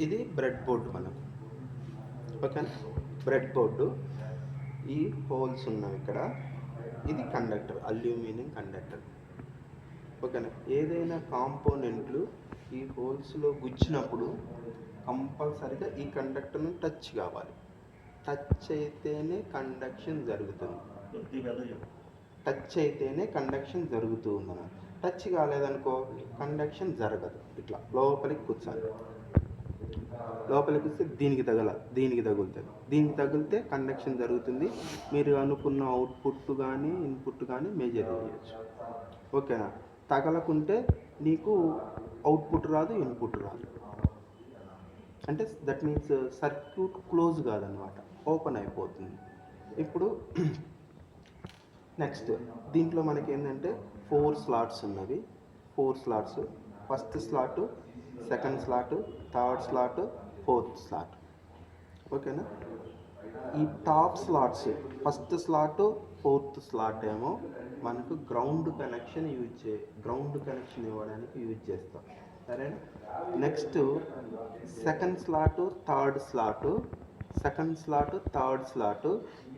ఇది bread board మనకు. ఓకేనా, బ్రెడ్ బోర్డు. ఈ హోల్స్ ఉన్నవి ఇక్కడ. ఇది కండక్టర్, అల్యూమినియం కండక్టర్. ఓకేనా, ఏదైనా కాంపోనెంట్లు ఈ హోల్స్లో గుచ్చినప్పుడు కంపల్సరిగా ఈ కండక్టర్ను టచ్ కావాలి. టచ్ అయితేనే కండక్షన్ జరుగుతుంది. టచ్ అయితేనే కండక్షన్ జరుగుతూ ఉందన్న. టచ్ కాలేదనుకో కండక్షన్ జరగదు. ఇట్లా లోపలికి కూర్చోాలి. లోపలికి వస్తే దీనికి తగులుతుంది. దీనికి తగిలితే కండక్షన్ జరుగుతుంది. మీరు అనుకున్న అవుట్పుట్ కానీ ఇన్పుట్ కానీ మెజర్ చేయొచ్చు. ఓకేనా, తగలకుంటే నీకు అవుట్పుట్ రాదు, ఇన్పుట్ రాదు. అంటే దట్ మీన్స్ సర్క్యూట్ క్లోజ్ కాదనమాట, ఓపెన్ అయిపోతుంది. ఇప్పుడు నెక్స్ట్ దీంట్లో మనకి ఏంటంటే 4 స్లాట్స్ ఉన్నవి. 4 slots, first slot, second slot, third slot, fourth slot. ఓకేనా, ఈ top slots first slot, fourth slot ఏమో మనకు గ్రౌండ్ కనెక్షన్ ఇవ్వడానికి యూజ్ చేస్తాం. సరేనా. Next second slot, third slot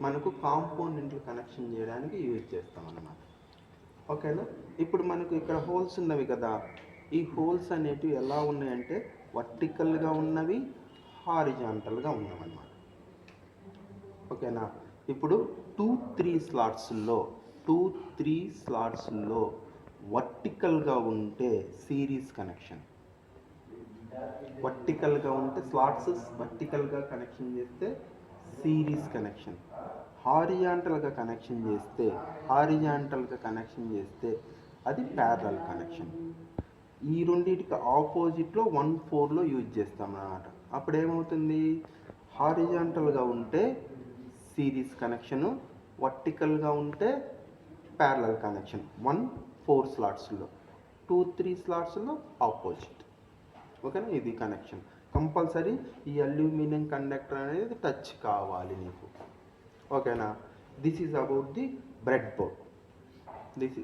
మనకు కాంపోనెంట్లు కనెక్షన్ చేయడానికి యూజ్ చేస్తాం అన్నమాట. ఓకేనా. ఇప్పుడు మనకు ఇక్కడ హోల్స్ ఉన్నవి కదా, ఈ హోల్స్ అనేటివి ఎలా ఉన్నాయంటే వర్టికల్గా ఉన్నవి, హారిజాంటల్గా ఉన్నవన్నమాట. ఓకేనా. ఇప్పుడు 2-3 స్లాట్స్లో వర్టికల్గా ఉంటే సిరీస్ కనెక్షన్. వర్టికల్గా ఉంటే స్లాట్స్ వర్టికల్గా కనెక్షన్ చేస్తే సిరీస్ కనెక్షన్. హారిజాంటల్గా కనెక్షన్ చేస్తే అది ప్యారలల్ కనెక్షన్. ఈ రెండింటికి ఆపోజిట్లో 1/4లో యూజ్ చేస్తాం అన్నమాట. అప్పుడు ఏమవుతుంది, హారిజాంటల్గా ఉంటే సిరీస్ కనెక్షను, వర్టికల్గా ఉంటే ప్యారలల్ కనెక్షన్. 1/4 స్లాట్స్లో, 2-3 స్లాట్స్లో ఆపోజిట్. ఓకేనా, ఇది కనెక్షన్. కంపల్సరీ ఈ అల్యూమినియం కండక్టర్ అనేది టచ్ కావాలి నీకు. ఓకేనా. This is about the bread board.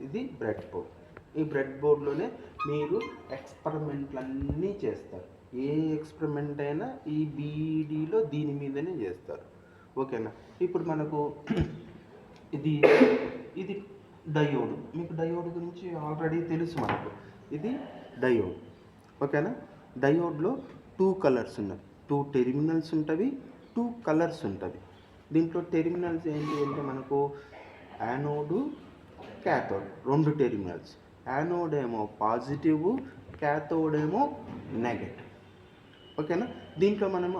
ఇది బ్రెడ్ బోర్డ్. ఈ బ్రెడ్ బోర్డ్లోనే మీరు ఎక్స్పెరిమెంట్లన్నీ చేస్తారు. ఏ ఎక్స్పెరిమెంట్ అయినా ఈ బీఈడీలో దీని మీదనే చేస్తారు. ఓకేనా. ఇప్పుడు మనకు ఇది డయోడ్. మీకు డయోడ్ గురించి ఆల్రెడీ తెలుసు మనకు. ఇది డయోడ్. ఓకేనా. డయోడ్లో 2 కలర్స్ ఉన్నాయి, 2 టెర్మినల్స్ ఉంటుంది, 2 కలర్స్ ఉంటుంది. దీంట్లో టెర్మినల్స్ ఏంటి అంటే మనకు యానోడు, క్యాథోడ్, 2 టెర్మినల్స్. యానోడ్ ఏమో పాజిటివ్, క్యాథోడ్ ఏమో నెగటివ్. ఓకేనా. దీంట్లో మనము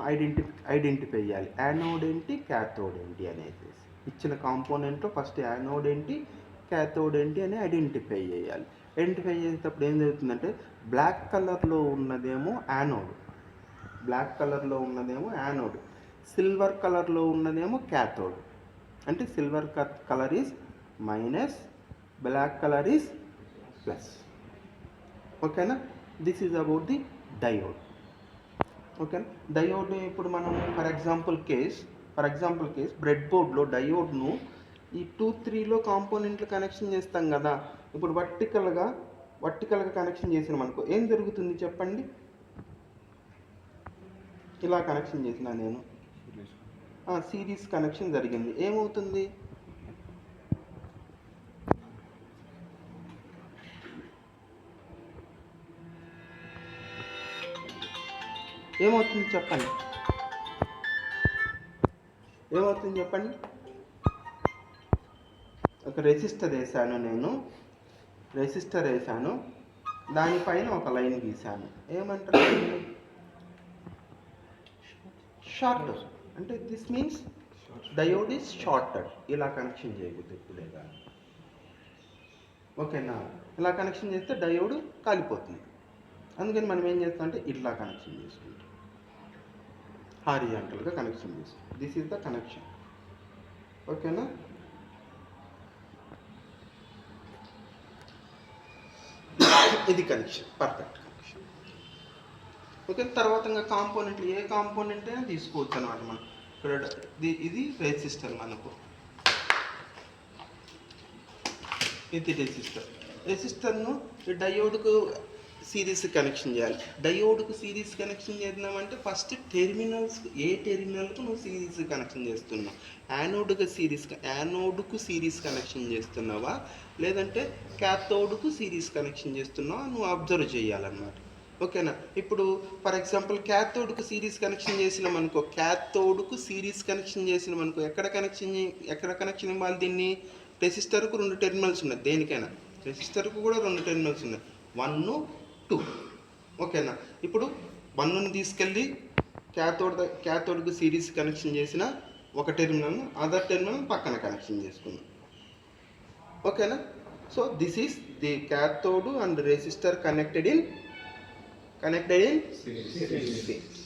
ఐడెంటిఫై చేయాలి యానోడ్ ఏంటి, క్యాథోడ్ ఏంటి అనేది. ఇచ్చిన కాంపోనెంట్లో ఫస్ట్ యానోడ్ ఏంటి, క్యాథోడ్ ఏంటి అని ఐడెంటిఫై చేయాలి. ఐడెంటిఫై చేసేటప్పుడు ఏం జరుగుతుందంటే బ్లాక్ కలర్లో ఉన్నదేమో యానోడ్, సిల్వర్ కలర్లో ఉన్నదేమో క్యాథోడ్. అంటే silver colour is minus, black colour is plus. ఓకేనా. This is about the diode. ఓకేనా. డయోడ్ ఇప్పుడు మనం ఫర్ ఎగ్జాంపుల్ కేస్ బ్రెడ్ బోర్డ్లో డయోడ్ను ఈ 2-3లో కాంపోనెంట్లు కనెక్షన్ చేస్తాం కదా. ఇప్పుడు వర్టికల్గా కనెక్షన్ చేసినాం అనుకో ఏం జరుగుతుంది చెప్పండి. ఇలా కనెక్షన్ చేసిన నేను సిరీస్ కనెక్షన్ జరిగింది. ఏమవుతుంది, చెప్పండి. ఒక రెసిస్టర్ వేసాను, దానిపైన ఒక లైన్ గీసాను. ఏమంటారు, షార్ట్. అంటే this means diode is shorted. ఇలా కనెక్షన్ చేయకూడదు ఎప్పుడే కానీ. ఓకేనా. ఇలా కనెక్షన్ చేస్తే డయోడ్ కాలిపోతుంది. అందుకని మనం ఏం చేస్తాం అంటే ఇట్లా కనెక్షన్ చేసుకుంటాం, హారిజాంటల్గా కనెక్షన్ చేసుకుంటాం. This is the connection. ఓకేనా. ఇది కనెక్షన్, పర్ఫెక్ట్ కనెక్షన్. ఓకే. తర్వాత ఇంకా కాంపోనెంట్లు ఏ కాంపోనెంట్ అయినా తీసుకోవచ్చు అనమాట. మనం ఇక్కడ ఇది రెసిస్టర్ మనకు, ఇది రెసిస్టర్ను డయోడ్కు సిరీస్ కనెక్షన్ చేయాలి. డయోడ్కు సిరీస్ కనెక్షన్ చేద్దామంటే ఫస్ట్ టెర్మినల్స్, ఏ టెర్మినల్కు నువ్వు సిరీస్ కనెక్షన్ చేస్తున్నావు, యానోడ్కు సిరీస్ కనెక్షన్ చేస్తున్నావా లేదంటే క్యాథోడ్కు సిరీస్ కనెక్షన్ చేస్తున్నావా నువ్వు అబ్జర్వ్ చేయాలన్నమాట. ఓకేనా. ఇప్పుడు ఫర్ ఎగ్జాంపుల్ క్యాథోడ్కు సిరీస్ కనెక్షన్ చేసినామనుకో, ఎక్కడ కనెక్షన్ ఇవ్వాలి దీన్ని? రెసిస్టర్కు 2 టెర్మినల్స్ ఉన్నాయి, దేనికైనా రెసిస్టర్కు కూడా 2 టెర్మినల్స్ ఉన్నాయి, 1, 2. ఓకేనా. ఇప్పుడు 1ని తీసుకెళ్ళి క్యాథోడ్కు సిరీస్ కనెక్షన్ చేసిన ఒక టెర్మినల్, అదర్ టెర్మినల్ పక్కన కనెక్షన్ చేసుకున్నాం. ఓకేనా. So this is the cathode and resistor connected in series.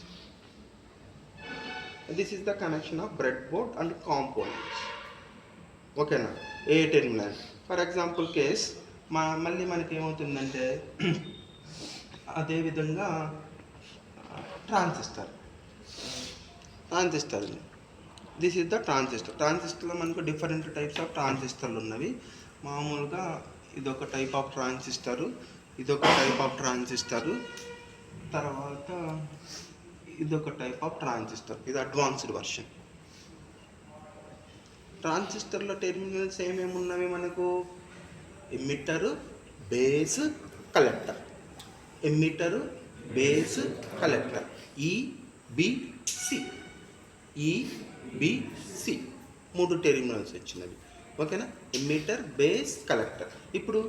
This is the connection of breadboard and components. ఓకేనా. ఏ టెర్మినల్ ఫర్ ఎగ్జాంపుల్ కేస్ మళ్ళీ మనకి ఏమవుతుందంటే అదేవిధంగా ట్రాన్సిస్టర్. దిస్ ఈజ్ ద ట్రాన్సిస్టర్లో మనకు డిఫరెంట్ టైప్స్ ఆఫ్ ట్రాన్సిస్టర్లు ఉన్నవి. మామూలుగా ఇదొక టైప్ ఆఫ్ ట్రాన్సిస్టరు, తర్వాత ఇదొక టైప్ ఆఫ్ ట్రాన్సిస్టర్, ఇది అడ్వాన్స్డ్ వర్షన్. ట్రాన్సిస్టర్లో టెర్మినల్స్ ఏమేమి ఉన్నవి మనకు? Emitter, base, collector. EBC 3 terminals వచ్చినవి. ఓకేనా. Emitter, base, collector. ఇప్పుడు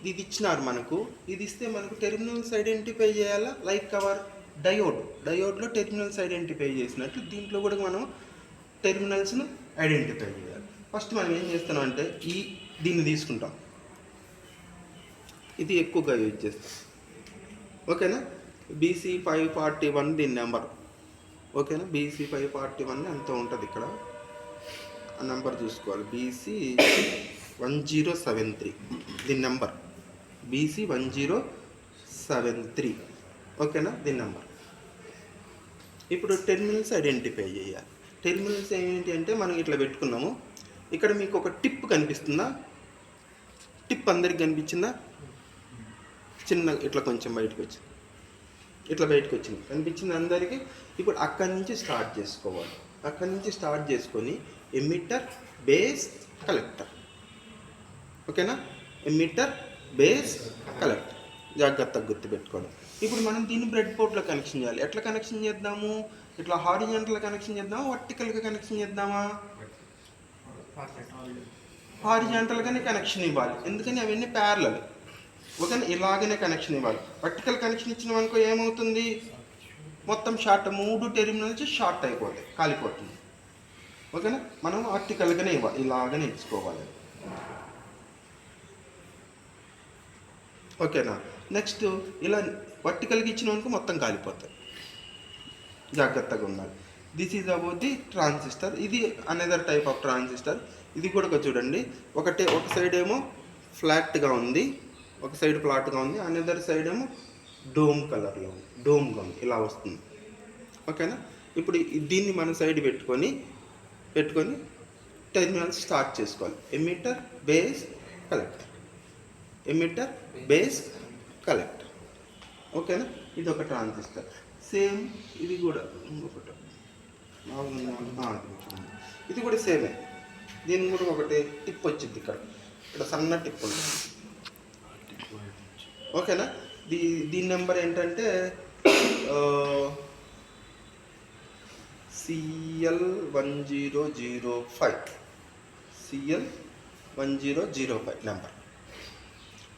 ఇది ఇచ్చినారు మనకు, ఇది ఇస్తే మనకు టెర్మినల్స్ ఐడెంటిఫై చేయాలా, లైక్ అవర్ డయోడ్లో టెర్మినల్స్ ఐడెంటిఫై చేసినట్టు దీంట్లో కూడా మనం టెర్మినల్స్ను ఐడెంటిఫై చేయాలి. ఫస్ట్ మనం ఏం చేస్తున్నాం అంటే దీన్ని తీసుకుంటాం, ఇది ఎక్కువగా యూజ్ చేస్తాం. ఓకేనా. BC541 దీని నెంబర్. ఓకేనా. BC541 ఎంత ఉంటుంది ఇక్కడ, ఆ నెంబర్ చూసుకోవాలి. BC1073 దీని నెంబర్, BC1073. ఓకేనా. దీని నెంబర్. ఇప్పుడు టెర్మినల్స్ ఐడెంటిఫై చేయాలి. టెర్మినల్స్ ఏంటి అంటే మనం ఇట్లా పెట్టుకున్నాము, ఇక్కడ మీకు ఒక టిప్ కనిపిస్తుందా? టిప్ అందరికి కనిపించిందా? చిన్న ఇట్లా కొంచెం బయటకు వచ్చింది, కనిపించింది అందరికీ. ఇప్పుడు అక్కడి నుంచి స్టార్ట్ చేసుకొని ఎమిటర్, బేస్, కలెక్టర్. ఓకేనా. ఎమిటర్, బేస్, కలెక్టర్ జాగ్రత్తగా గుర్తుపెట్టుకోవాలి. ఇప్పుడు మనం దీన్ని బ్రెడ్ బోర్డ్లో కనెక్షన్ చేయాలి. ఎట్లా కనెక్షన్ చేద్దాము? ఇట్లా హారిజాంటల్గా కనెక్షన్ చేద్దామా, వర్టికల్గా కనెక్షన్ చేద్దామా? హారిజాంటల్గానే కనెక్షన్ ఇవ్వాలి, ఎందుకని అవన్నీ ప్యారలల్. ఓకేనా. ఇలాగనే కనెక్షన్ ఇవ్వాలి. వర్టికల్ కనెక్షన్ ఇచ్చినాం అనుకో ఏమవుతుంది? మొత్తం షార్ట్, 3 టెర్మినల్స్ షార్ట్ అయిపోతాయి, కాలిపోతుంది. ఓకేనా. మనం వర్టికల్గానే ఇవ్వాలి, ఇలాగనే ఇచ్చుకోవాలి. ఓకేనా. నెక్స్ట్ ఇలా వర్టికల్గా ఇచ్చినామనుకో మొత్తం కాలిపోతాయి, జాగ్రత్తగా ఉండాలి. This is about the transistor. ఇది అనదర్ టైప్ ఆఫ్ ట్రాన్సిస్టర్. ఇది కూడా చూడండి, ఒక సైడ్ ఏమో ఫ్లాట్గా ఉంది, అనదర్ సైడ్ ఏమో డోమ్గా ఉంది, ఇలా వస్తుంది. ఓకేనా. ఇప్పుడు దీన్ని మన సైడ్ పెట్టుకొని టెర్మినల్స్ స్టార్ట్ చేసుకోవాలి. Emitter, base, collector. ఓకేనా. ఇది ఒక ట్రాన్సిస్టర్. సేమ్ ఇది కూడా ఇంకొకటి, ఇది కూడా సేమే. దీనికి కూడా ఒకటి టిప్ వచ్చింది, ఇక్కడ సన్న టిప్ ఉంటుంది. ఓకేనా. దీని నెంబర్ ఏంటంటే CL1005 నెంబర్.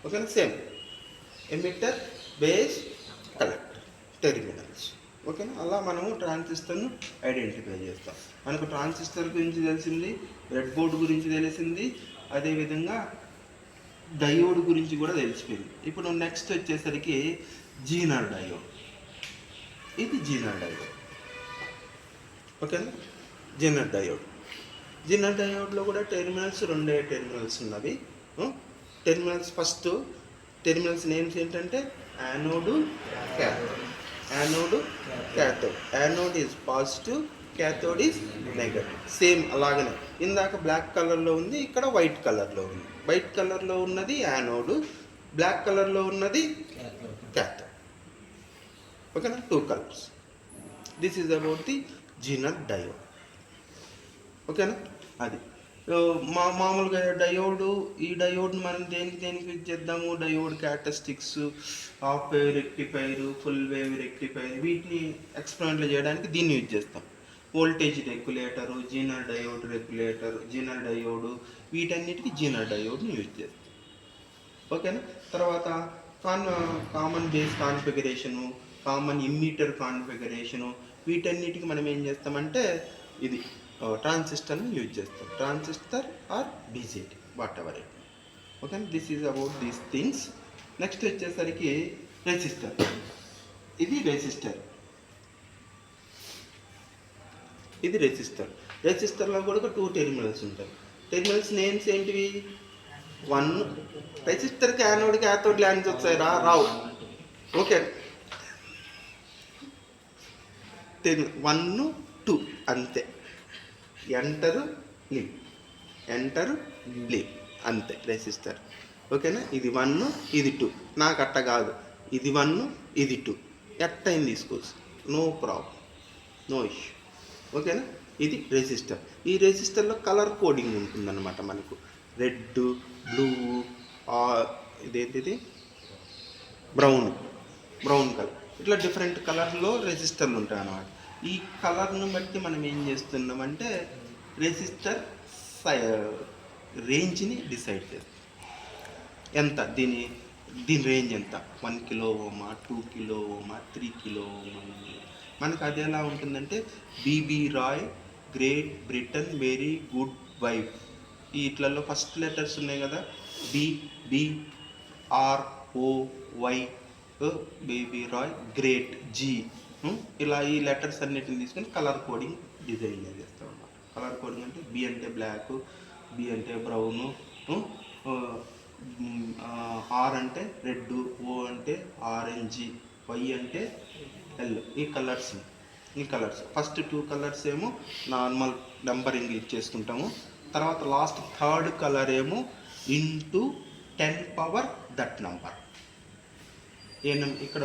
ఓకేనా. Same emitter, base, collector terminals. ఓకేనా. అలా మనము ట్రాన్సిస్టర్ను ఐడెంటిఫై చేస్తాం. మనకు ట్రాన్సిస్టర్ గురించి తెలిసింది, బ్రెడ్ బోర్డు గురించి తెలిసింది, అదేవిధంగా డయోడ్ గురించి కూడా తెలిసిపోయింది. ఇప్పుడు నెక్స్ట్ వచ్చేసరికి జీనర్ డయోడ్. ఇది జీనర్ డయోడ్. ఓకేనా. జీనర్ డయోడ్లో కూడా టెర్మినల్స్ 2 టెర్మినల్స్ ఉన్నవి. ఫస్ట్ టెర్మినల్స్ నేమ్స్ ఏంటంటే anode, cathode. Anode is positive, cathode is negative. Same అలాగనే ఇందాక బ్లాక్ కలర్లో ఉంది, ఇక్కడ వైట్ కలర్లో ఉంది. వైట్ కలర్లో ఉన్నది యానోడ్, బ్లాక్ కలర్లో ఉన్నది cathode. ఓకేనా, 2 colours. This is about the Zener diode. ఓకేనా, అది మామూలుగా డయోడ్. ఈ డయోడ్ని మనం దేనికి యూజ్ చేద్దాము? Diode characteristics, half wave rectifier, full wave rectifier, వీటిని ఎక్స్పెరిమెంట్లు చేయడానికి దీన్ని యూజ్ చేస్తాం. Voltage regulator, Zener diode regulator, Zener diode, వీటన్నిటికీ జీనర్ డయోడ్ని యూజ్ చేస్తాం. ఓకేనా, తర్వాత common base configuration, common emitter configuration, వీటన్నిటికి మనం ఏం చేస్తామంటే ఇది ట్రాన్సిస్టర్ని యూజ్ చేస్తాం. Transistor or BJT, whatever it. Okay, this is about these things. Next వచ్చేసరికి రెసిస్టర్. ఇది రెసిస్టర్, ఇది రెసిస్టర్. రెసిస్టర్లో కూడా 2 టెర్మినల్స్ ఉంటాయి. టెర్మినల్స్ నేమ్స్ ఏంటివి? 1 రెసిస్టర్కి యానోడ్ క్యాథోడ్ ల్యాండ్స్ వచ్చాయి రావు. ఓకే, 1 2 అంతే. ఎంటరు లీవ్, ఎంటరు లీవ్, అంతే రెసిస్టర్. ఓకేనా, ఇది 1 ఇది 2. నాకు అట్ట కాదు, ఇది 1 ఇది 2, ఎట్టయినా తీసుకోవచ్చు, నో ప్రాబ్లం, నో ఇష్యూ. ఓకేనా, ఇది రెసిస్టర్. ఈ రెసిస్టర్లో కలర్ కోడింగ్ ఉంటుందన్నమాట మనకు. రెడ్, బ్లూ, ఇదేంటిది బ్రౌన్ కలర్, ఇట్లా డిఫరెంట్ కలర్లో రెసిస్టర్లు ఉంటాయి అన్నమాట. ఈ కలర్ను బట్టి మనం ఏం చేస్తున్నామంటే రెసిస్టర్ రేంజ్ని డిసైడ్ చేస్తాం. ఎంత దీని రేంజ్ ఎంత, 1 kilo ohm, 2 kilo ohm, 3 kilo ohm. మనకు అది ఎలా ఉంటుందంటే B B Roy, great Britain, very good wife, ఈ ఇట్లలో ఫస్ట్ లెటర్స్ ఉన్నాయి కదా, BBROY, baby Roy, great G, ఇలా ఈ లెటర్స్ అన్నిటిని తీసుకొని కలర్ కోడింగ్ డిజైన్ చేస్తాం అన్నమాట. కలర్ కోడింగ్ అంటే B అంటే బ్లాక్, B అంటే బ్రౌను, R అంటే రెడ్, O అంటే ఆరెంజ్, Y అంటే ఎల్. ఈ కలర్స్ ఫస్ట్ 2 కలర్స్ ఏమో నార్మల్ నెంబరింగ్ ఇచ్చేసుకుంటాము. తర్వాత లాస్ట్ 3rd కలర్ ఏమో ఇంటూ 10 పవర్ దట్ నంబర్. ఇక్కడ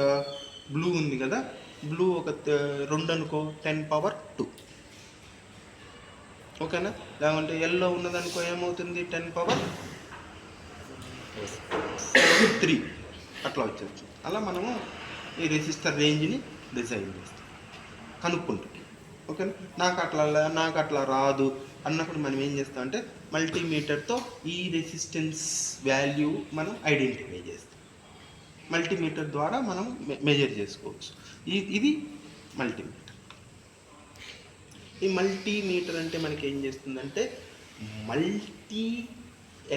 బ్లూ ఉంది కదా, బ్లూ ఒక 2 అనుకో, 10 పవర్ 2. ఓకేనా, లేకుంటే ఎల్లో ఉన్నదనుకో ఏమవుతుంది, 10 పవర్ 3 అట్లా వచ్చేది. అలా మనము ఈ రెసిస్టర్ రేంజ్ని డిజైన్ చేస్తాం, కనుక్కుంటాం. ఓకేనా, నాకు అట్లా రాదు అన్నప్పుడు మనం ఏం చేస్తామంటే మల్టీమీటర్తో ఈ రెసిస్టెన్స్ వాల్యూ మనం ఐడెంటిఫై చేస్తాం. మల్టీమీటర్ ద్వారా మనం మెజర్ చేసుకోవచ్చు. ఇది మల్టీమీటర్. ఈ మల్టీమీటర్ అంటే మనకి ఏం చేస్తుందంటే multi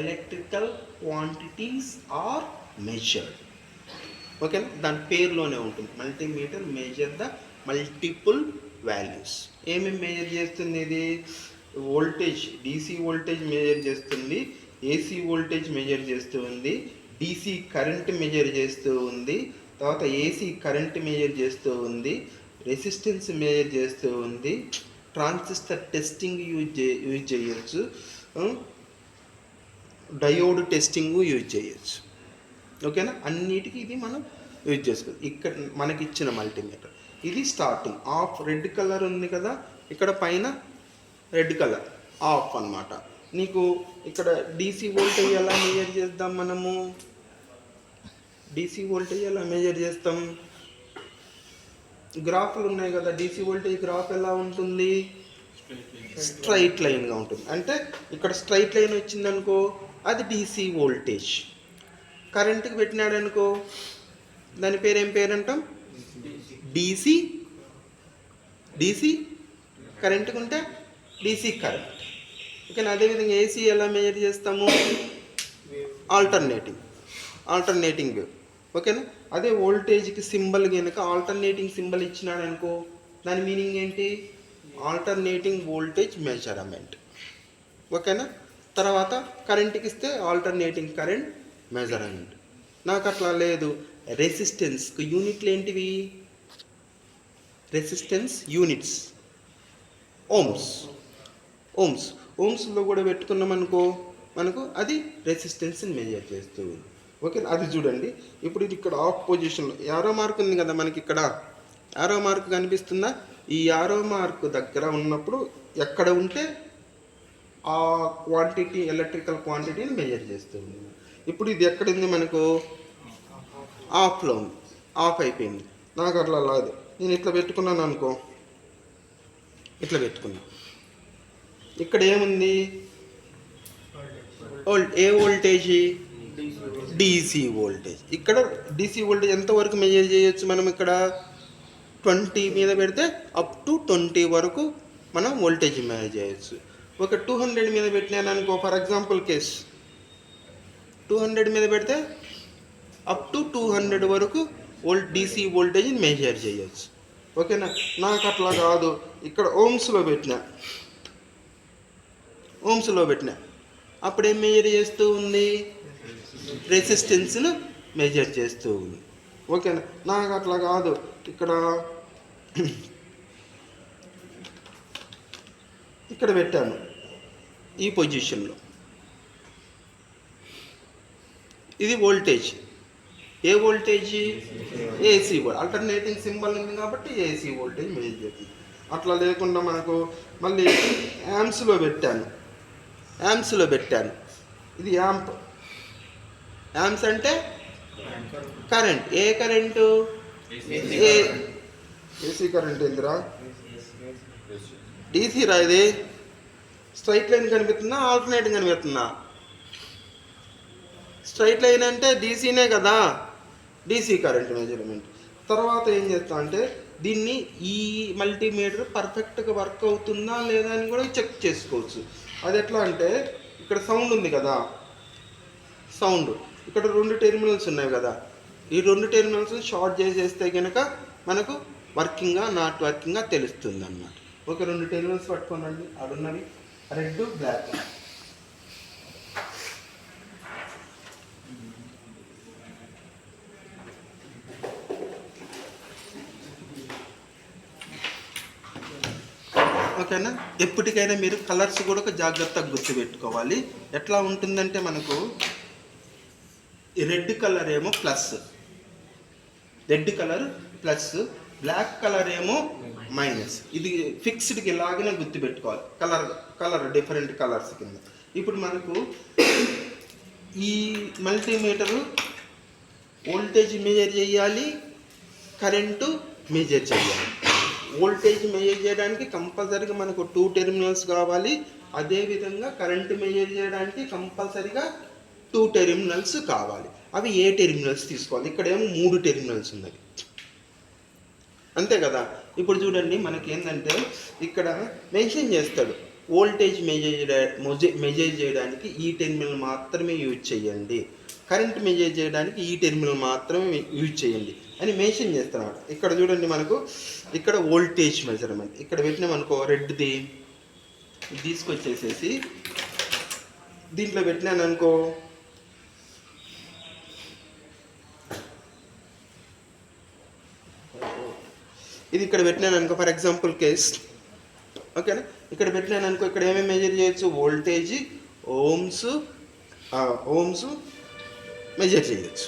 electrical quantities are measured. ఓకేనా, దాని పేరులోనే ఉంటుంది. Multimeter measure the multiple values. ఏమేమి మెజర్ చేస్తుంది? ఇది వోల్టేజ్, DC వోల్టేజ్ మెజర్ చేస్తుంది, AC వోల్టేజ్ మెజర్ చేస్తూ ఉంది, DC కరెంట్ మెజర్ చేస్తూ ఉంది, తర్వాత AC కరెంట్ మెజర్ చేస్తూ ఉంది, రెసిస్టెన్స్ మెజర్ చేస్తూ ఉంది, ట్రాన్సిస్టర్ టెస్టింగ్ యూజ్ చేయొచ్చు, డయోడ్ టెస్టింగ్ యూజ్ చేయొచ్చు. ఓకేనా, అన్నిటికీ ఇది మనం యూజ్ చేసుకోవచ్చు. ఇక్కడ మనకి ఇచ్చిన మల్టీమీటర్ ఇది స్టార్టింగ్. ఆఫ్ రెడ్ కలర్ ఉంది కదా, ఇక్కడ పైన రెడ్ కలర్ ఆఫ్ అన్నమాట. నీకు ఇక్కడ DC వోల్టేజ్ ఎలా మెజర్ చేద్దాం మనము? DC వోల్టేజ్ ఎలా మెజర్ చేస్తాం? గ్రాఫ్లు ఉన్నాయి కదా, DC వోల్టేజ్ గ్రాఫ్ ఎలా ఉంటుంది? స్ట్రైట్ లైన్గా ఉంటుంది. అంటే ఇక్కడ స్ట్రైట్ లైన్ వచ్చిందనుకో అది DC వోల్టేజ్. కరెంట్కి పెట్టినాడు అనుకో దాని పేరు ఏం పేరు అంటాం? DC కరెంట్కి ఉంటే DC కరెంట్. ఓకే, అదేవిధంగా AC ఎలా మెజర్ చేస్తాము? Alternating wave. ఓకేనా, అదే వోల్టేజ్కి సింబల్ కనుక ఆల్టర్నేటింగ్ సింబల్ ఇచ్చినాడు అనుకో దాని మీనింగ్ ఏంటి? Alternating voltage measurement. ఓకేనా, తర్వాత కరెంట్కి ఇస్తే ఆల్టర్నేటింగ్ కరెంట్ మెజర్మెంట్. నాకు అట్లా లేదు. రెసిస్టెన్స్కి యూనిట్లు ఏంటివి? రెసిస్టెన్స్ యూనిట్స్ ఓమ్స్లో కూడా పెట్టుకున్నాం అనుకో మనకు అది రెసిస్టెన్స్ని మెజర్ చేస్తూ ఉంది. ఓకే, అది చూడండి. ఇప్పుడు ఇది ఇక్కడ ఆఫ్ పొజిషన్లో యారో మార్క్ ఉంది కదా మనకి, ఇక్కడ యారో మార్క్ కనిపిస్తుందా? ఈ యారో మార్క్ దగ్గర ఉన్నప్పుడు ఎక్కడ ఉంటే ఆ క్వాంటిటీ, ఎలక్ట్రికల్ క్వాంటిటీని మెజర్ చేస్తుంది. ఇప్పుడు ఇది ఎక్కడుంది మనకు? ఆఫ్లో ఉంది, ఆఫ్ అయిపోయింది. నాకు అట్లా లేదు, నేను ఇట్లా పెట్టుకున్నాను అనుకో, ఇట్లా పెట్టుకున్నా. ఇక్కడ ఏముంది? ఏ వోల్టేజ్? DC voltage. ఇక్కడ డీసీ వోల్టేజ్ ఎంతవరకు మెజర్ చేయొచ్చు మనం? ఇక్కడ 20 మీద పెడితే అప్ టు 20 వరకు మనం వోల్టేజ్ మెజర్ చేయొచ్చు. ఒక 200 మీద పెట్టినాను అనుకో, ఫర్ ఎగ్జాంపుల్ కేస్ 200 మీద పెడితే అప్ టు 200 వరకు డీసీ వోల్టేజ్ని మెజర్ చేయొచ్చు. ఓకేనా? నాకు అట్లా కాదు, ఇక్కడ ఓమ్స్లో పెట్టినా అప్పుడు ఏం మెజర్ చేస్తూ ఉంది? రెసిస్టెన్స్ను మెజర్ చేస్తూ ఉంది. ఓకేనా? నాకు అట్లా కాదు, ఇక్కడ పెట్టాను ఈ పొజిషన్లో. ఇది వోల్టేజ్. ఏ voltage? AC voltage. Alternating symbol ఉంది కాబట్టి ఏసీ వోల్టేజ్ మెజర్ చేస్తుంది. అట్లా లేకుండా మనకు మళ్ళీ యాంప్స్లో పెట్టాను. ఇది యాంప్స్ అంటే కరెంట్. ఏ కరెంటు? AC current. ఏందిరా? డీసీ రా. ఇది స్ట్రైట్ లైన్ కనిపిస్తుందా, ఆల్టర్నేటింగ్ కనిపిస్తుందా? స్ట్రైట్ లైన్ అంటే డీసీనే కదా, డీసీ కరెంట్ మెజర్మెంట్. తర్వాత ఏం చేస్తా అంటే దీన్ని ఈ మల్టీమీటర్ పర్ఫెక్ట్గా వర్క్ అవుతుందా లేదా అని కూడా చెక్ చేసుకోవచ్చు. అది ఎట్లా అంటే ఇక్కడ సౌండ్ ఉంది కదా, సౌండ్ ఇక్కడ 2 టెర్మినల్స్ ఉన్నాయి కదా, ఈ 2 టెర్మినల్స్ షార్ట్ చేసేస్తే కనుక మనకు వర్కింగ్గా నాట్ వర్కింగ్గా తెలుస్తుంది అన్నమాట. ఒక 2 టెర్మినల్స్ పట్టుకోనండి, అడున్నవి రెడ్ బ్లాక్. ఓకేనా? ఎప్పటికైనా మీరు కలర్స్ కూడా ఒక జాగ్రత్తగా గుర్తుపెట్టుకోవాలి. ఎట్లా ఉంటుందంటే మనకు రెడ్ కలర్ ఏమో ప్లస్, బ్లాక్ కలర్ ఏమో మైనస్. ఇది ఫిక్స్డ్కి ఇలాగనే గుర్తుపెట్టుకోవాలి, కలర్ డిఫరెంట్ కలర్స్ కింద. ఇప్పుడు మనకు ఈ మల్టీమీటరు వోల్టేజ్ మెజర్ చేయాలి, కరెంటు మెజర్ చేయాలి. వోల్టేజ్ మెజర్ చేయడానికి కంపల్సరీగా మనకు 2 టెర్మినల్స్ కావాలి. అదేవిధంగా కరెంటు మెజర్ చేయడానికి కంపల్సరీగా 2 టెర్మినల్స్ కావాలి. అవి ఏ టెర్మినల్స్ తీసుకోవాలి? ఇక్కడేమో 3 టెర్మినల్స్ ఉన్నది, అంతే కదా. ఇప్పుడు చూడండి మనకి ఏంటంటే ఇక్కడ మెన్షన్ చేస్తాడు, వోల్టేజ్ మెజర్ చేయడానికి ఈ టెర్మినల్ మాత్రమే యూజ్ చేయండి, కరెంట్ మెజర్ చేయడానికి ఈ టెర్మినల్ మాత్రమే యూజ్ చేయండి అని మెన్షన్ చేస్తున్నాడు. ఇక్కడ చూడండి మనకు ఇక్కడ వోల్టేజ్ మెజర్మెంట్ ఇక్కడ పెట్టినామనుకో, రెడ్ది తీసుకొచ్చేసేసి దీంట్లో పెట్టినాను అనుకో, ఇది ఇక్కడ పెట్టినాను అనుకో, ఫర్ ఎగ్జాంపుల్ కేస్. ఓకేనా? ఇక్కడ పెట్టినాను అనుకో, ఇక్కడ ఏమేమి మెజర్ చేయొచ్చు? వోల్టేజ్, ఓమ్స్ మెజర్ చేయొచ్చు.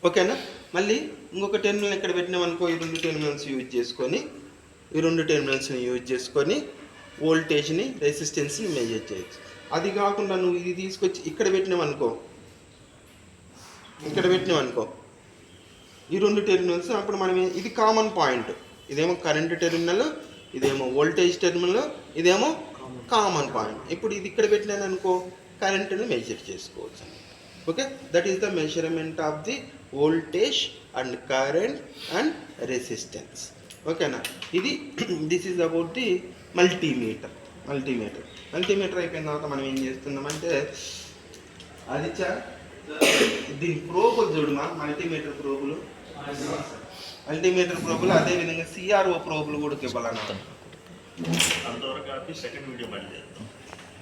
ఓకేనా? మళ్ళీ ఇంకొక టెర్మినల్ ఇక్కడ పెట్టినామనుకో, ఈ 2 టెర్మినల్స్ యూజ్ చేసుకొని వోల్టేజ్ని, రెసిస్టెన్స్ని మెజర్ చేయొచ్చు. అది కాకుండా నువ్వు ఇది తీసుకొచ్చి ఇక్కడ పెట్టినామనుకో, ఈ 2 టెర్మినల్స్ అప్పుడు మనం ఇది కామన్ పాయింట్, ఇదేమో కరెంట్ టెర్మినల్, ఇదేమో వోల్టేజ్ టెర్మినల్, ఇదేమో కామన్ పాయింట్. ఇప్పుడు ఇది ఇక్కడ పెట్టినాను అనుకో, కరెంట్ని మెజర్ చేసుకోవచ్చు. Okay, that is the measurement of the voltage and current and resistance. ఓకేనా? This is about the multimeter అయిపోయిన తర్వాత మనం ఏం చేస్తున్నామంటే, అది దీని ప్రోబులు చూడమా, మల్టీమీటర్ ప్రోబులు, అదేవిధంగా సిఆర్ఓ ప్రోబులు కూడా ఇవ్వాలన్నా. అంతవరకు సెకండ్ వీడియో మళ్ళీ చేద్దాం.